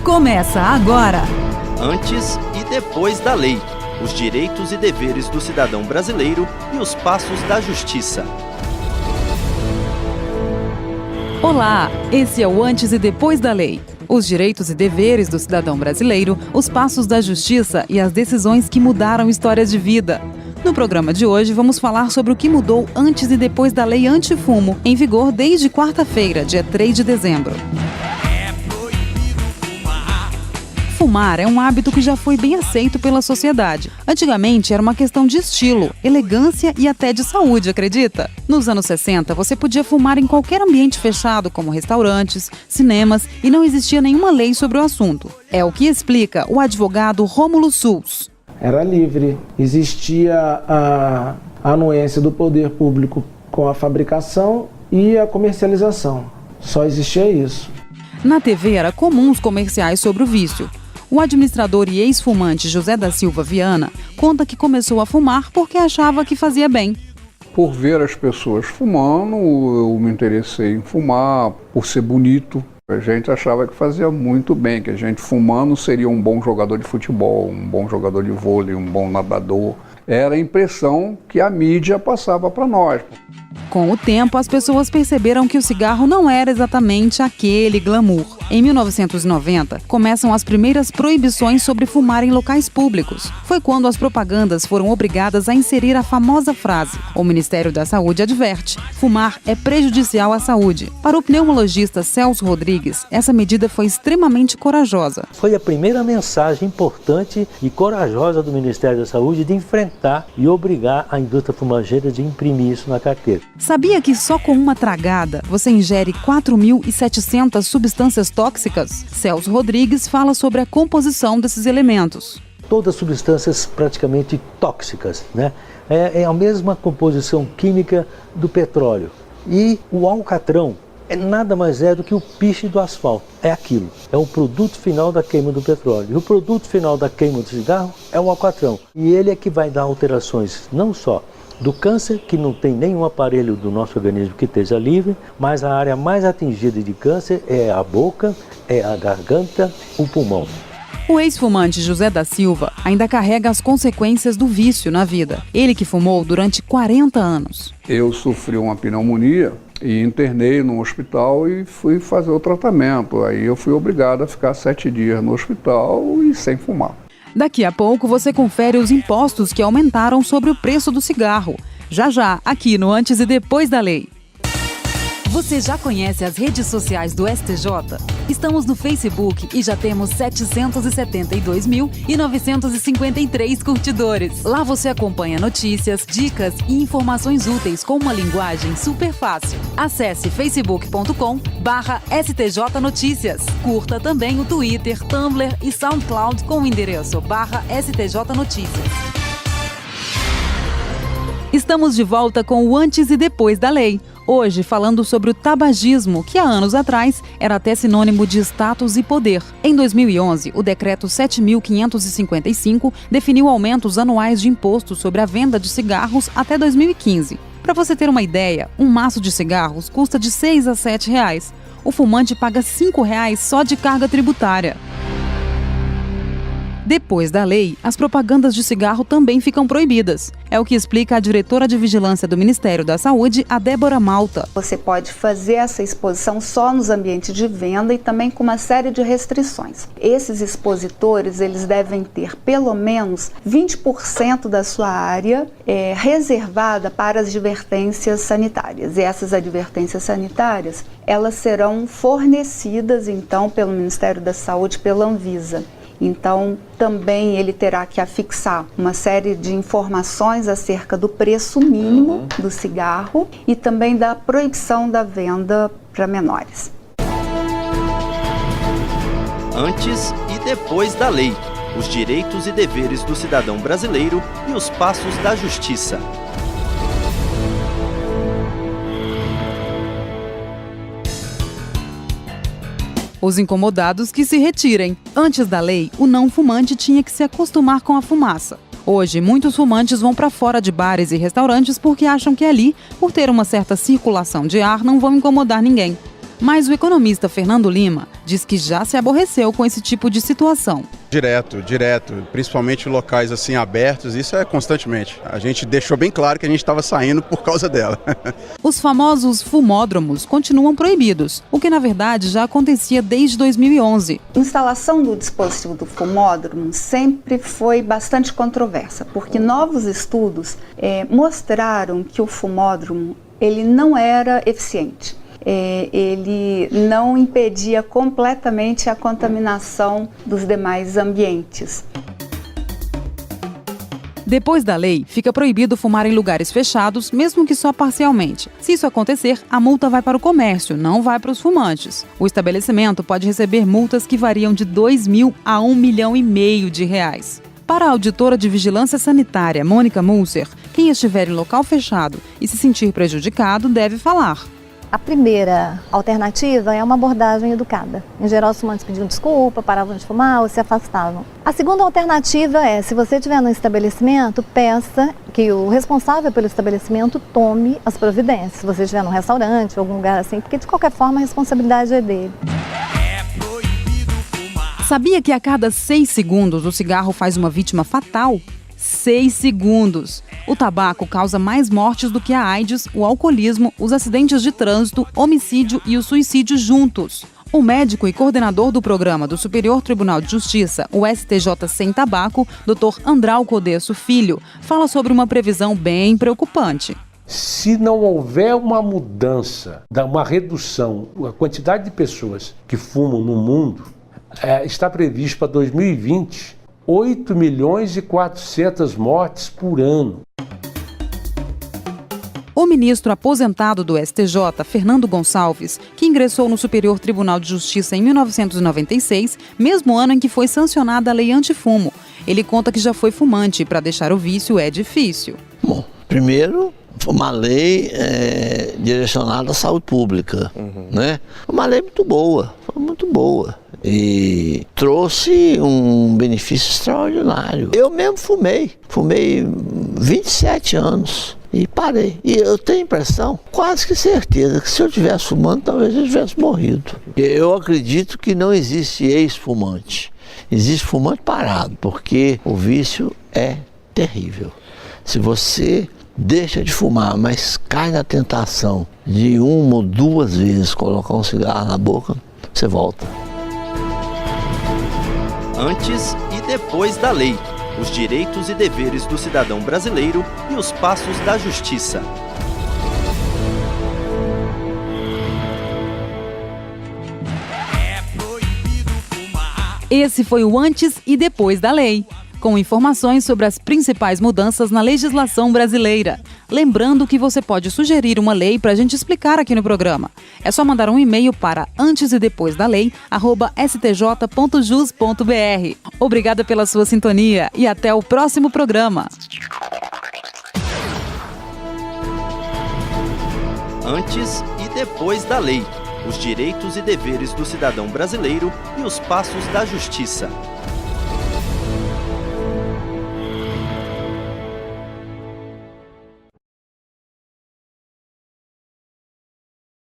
Começa agora! Antes e depois da lei. Os direitos e deveres do cidadão brasileiro e os passos da justiça. Olá, esse é o Antes e Depois da Lei. Os direitos e deveres do cidadão brasileiro, os passos da justiça e as decisões que mudaram histórias de vida. No programa de hoje, vamos falar sobre o que mudou antes e depois da lei antifumo, em vigor desde quarta-feira, dia 3 de dezembro. Fumar é um hábito que já foi bem aceito pela sociedade. Antigamente era uma questão de estilo, elegância e até de saúde, acredita? Nos anos 60, você podia fumar em qualquer ambiente fechado, como restaurantes, cinemas, e não existia nenhuma lei sobre o assunto. É o que explica o advogado Rômulo Sulz. Era livre, existia a anuência do poder público com a fabricação e a comercialização. Só existia isso. Na TV era comum os comerciais sobre o vício. O administrador e ex-fumante José da Silva Viana conta que começou a fumar porque achava que fazia bem. Por ver as pessoas fumando, eu me interessei em fumar, por ser bonito. A gente achava que fazia muito bem, que a gente fumando seria um bom jogador de futebol, um bom jogador de vôlei, um bom nadador. Era a impressão que a mídia passava para nós. Com o tempo, as pessoas perceberam que o cigarro não era exatamente aquele glamour. Em 1990, começam as primeiras proibições sobre fumar em locais públicos. Foi quando as propagandas foram obrigadas a inserir a famosa frase: o Ministério da Saúde adverte, fumar é prejudicial à saúde. Para o pneumologista Celso Rodrigues, essa medida foi extremamente corajosa. Foi a primeira mensagem importante e corajosa do Ministério da Saúde de enfrentar e obrigar a indústria fumageira de imprimir isso na carteira. Sabia que só com uma tragada você ingere 4.700 substâncias tóxicas? Celso Rodrigues fala sobre a composição desses elementos. Todas substâncias praticamente tóxicas, né? É a mesma composição química do petróleo. E o alcatrão nada mais é do que o piche do asfalto. É aquilo. É o produto final da queima do petróleo. E o produto final da queima do cigarro é o alcatrão. E ele é que vai dar alterações não só do câncer, que não tem nenhum aparelho do nosso organismo que esteja livre, mas a área mais atingida de câncer é a boca, é a garganta, o pulmão. O ex-fumante José da Silva ainda carrega as consequências do vício na vida. Ele que fumou durante 40 anos. Eu sofri uma pneumonia e internei no hospital e fui fazer o tratamento. Aí eu fui obrigado a ficar 7 dias no hospital e sem fumar. Daqui a pouco você confere os impostos que aumentaram sobre o preço do cigarro. Já, aqui no Antes e Depois da Lei. Você já conhece as redes sociais do STJ? Estamos no Facebook e já temos 772.953 curtidores. Lá você acompanha notícias, dicas e informações úteis com uma linguagem super fácil. Acesse facebook.com/STJ Notícias. Curta também o Twitter, Tumblr e SoundCloud com o endereço /STJ Notícias. Estamos de volta com o Antes e Depois da Lei. Hoje falando sobre o tabagismo, que há anos atrás era até sinônimo de status e poder. Em 2011, o decreto 7.555 definiu aumentos anuais de imposto sobre a venda de cigarros até 2015. Para você ter uma ideia, um maço de cigarros custa de R$ 6 a R$ 7. O fumante paga R$ 5 só de carga tributária. Depois da lei, as propagandas de cigarro também ficam proibidas. É o que explica a diretora de Vigilância do Ministério da Saúde, a Débora Malta. Você pode fazer essa exposição só nos ambientes de venda e também com uma série de restrições. Esses expositores, eles devem ter pelo menos 20% da sua área reservada para as advertências sanitárias. E essas advertências sanitárias, elas serão fornecidas, então, pelo Ministério da Saúde, pela Anvisa. Então, também ele terá que afixar uma série de informações acerca do preço mínimo do cigarro e também da proibição da venda para menores. Antes e depois da lei. Os direitos e deveres do cidadão brasileiro e os passos da justiça. Os incomodados que se retirem. Antes da lei, o não fumante tinha que se acostumar com a fumaça. Hoje, muitos fumantes vão para fora de bares e restaurantes porque acham que ali, por ter uma certa circulação de ar, não vão incomodar ninguém. Mas o economista Fernando Lima diz que já se aborreceu com esse tipo de situação. Direto, principalmente locais assim abertos, isso é constantemente. A gente deixou bem claro que a gente estava saindo por causa dela. Os famosos fumódromos continuam proibidos, o que na verdade já acontecia desde 2011. A instalação do dispositivo do fumódromo sempre foi bastante controversa, porque novos estudos mostraram que o fumódromo ele não era eficiente. Ele não impedia completamente a contaminação dos demais ambientes. Depois da lei, fica proibido fumar em lugares fechados, mesmo que só parcialmente. Se isso acontecer, a multa vai para o comércio, não vai para os fumantes. O estabelecimento pode receber multas que variam de R$ 2.000 a R$ 1,5 milhão. Para a auditora de Vigilância Sanitária, Mônica Mulser, quem estiver em local fechado e se sentir prejudicado deve falar. A primeira alternativa é uma abordagem educada. Em geral, os fumantes pediam desculpa, paravam de fumar ou se afastavam. A segunda alternativa é, se você estiver no estabelecimento, peça que o responsável pelo estabelecimento tome as providências. Se você estiver num restaurante, algum lugar assim, porque de qualquer forma a responsabilidade é dele. Sabia que a cada 6 segundos o cigarro faz uma vítima fatal? 6 segundos. O tabaco causa mais mortes do que a AIDS, o alcoolismo, os acidentes de trânsito, homicídio e o suicídio juntos. O médico e coordenador do programa do Superior Tribunal de Justiça, o STJ Sem Tabaco, Dr. Andral Codesso Filho, fala sobre uma previsão bem preocupante. Se não houver uma mudança, uma redução, a quantidade de pessoas que fumam no mundo, está previsto para 2020 8.400.000 mortes por ano. O ministro aposentado do STJ, Fernando Gonçalves, que ingressou no Superior Tribunal de Justiça em 1996, mesmo ano em que foi sancionada a lei antifumo. Ele conta que já foi fumante e para deixar o vício é difícil. Bom, primeiro, foi uma lei direcionada à saúde pública, né? Uma lei muito boa, e trouxe um benefício extraordinário. Eu mesmo fumei 27 anos e parei. E eu tenho impressão, quase que certeza, que se eu estivesse fumando, talvez eu tivesse morrido. Eu acredito que não existe ex-fumante, existe fumante parado, porque o vício é terrível. Se você deixa de fumar, mas cai na tentação de 1 ou 2 vezes colocar um cigarro na boca, você volta. Antes e depois da lei, os direitos e deveres do cidadão brasileiro e os passos da justiça. Esse foi o Antes e Depois da Lei, com informações sobre as principais mudanças na legislação brasileira. Lembrando que você pode sugerir uma lei para a gente explicar aqui no programa. É só mandar um e-mail para antesedepoisdalei@stj.jus.br. Obrigada pela sua sintonia e até o próximo programa. Antes e depois da lei, os direitos e deveres do cidadão brasileiro e os passos da justiça.